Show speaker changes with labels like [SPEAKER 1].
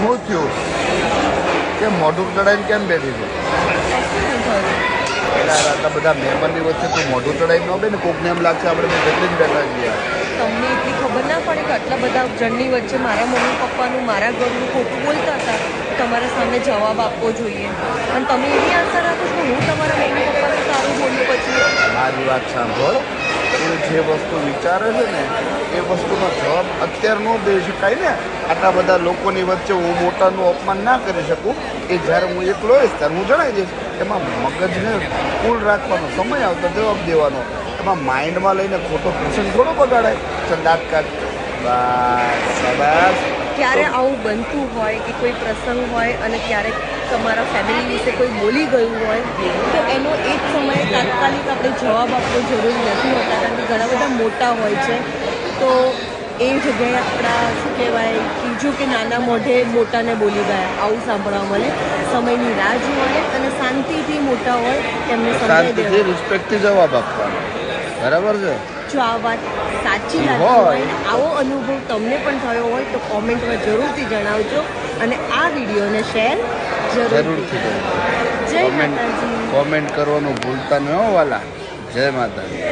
[SPEAKER 1] શું થયું કે મોઢું ચડાવીને કેમ બેઠી છે? આટલા બધા મહેમાનની વચ્ચે તું મોઢું ચડાવી ન બે ને કોકને એમ લાગશે આપણે જલ્દી જ બેઠા છીએ.
[SPEAKER 2] તમને એટલી ખબર ના પડે કે આટલા બધા જણની વચ્ચે મારા મમ્મી પપ્પાનું મારા ઘરનું ખોટું બોલતા હતા, તમારા સામે જવાબ આપવો જોઈએ. અને તમે એવી આશા રાખો છો હું તમારા મમ્મી પપ્પાને સારું બોલું પછી?
[SPEAKER 1] મારી વાત સાંભળ, તું જે વસ્તુ વિચારે છે ને એ વસ્તુનો જવાબ અત્યારે ન દઈ શકાય ને. આટલા બધા લોકોની વચ્ચે હું મોટાનું અપમાન ના કરી શકું. એ જ્યારે હું એકલો હોઈશ ત્યારે હું જણાવી દઈશ. એમાં મગજને કુલ રાખવાનો, સમય આવતો જવાબ દેવાનો. એમાં માઇન્ડમાં લઈને ખોટો પ્રસંગ થોડો બગાડાય. ચંદાત કાઢ બસ બસ.
[SPEAKER 2] ક્યારે આવું બનતું હોય કે કોઈ પ્રસંગ હોય અને ક્યારેક તમારા ફેમિલી વિશે કોઈ બોલી ગયું હોય તો એનો એક સમયે તાત્કાલિક આપણે જવાબ આપવો જરૂરી નથી હોતા, કારણ કે ઘણા બધા મોટા હોય છે. તો એ જગ્યાએ આપણા શું કહેવાય કીધું કે નાના મોઢે મોટાને બોલી ગયા, આવું સાંભળવા મળે. સમયની રાહ જોવાય અને શાંતિથી મોટા હોય તેમને સમજાવી દેવા,
[SPEAKER 1] રિસ્પેક્ટથી જવાબ આપવાનો. બરાબર છે?
[SPEAKER 2] જો આ વાત સાચી લાગતી હોય ને આવો અનુભવ તમને પણ થયો હોય તો કોમેન્ટમાં જરૂરથી જણાવજો અને આ વિડીયોને શેર જરૂરથી કરજો. જય માતાજી.
[SPEAKER 1] કોમેન્ટ કરવાનું ભૂલતા ન હો વાલા. જય માતાજી.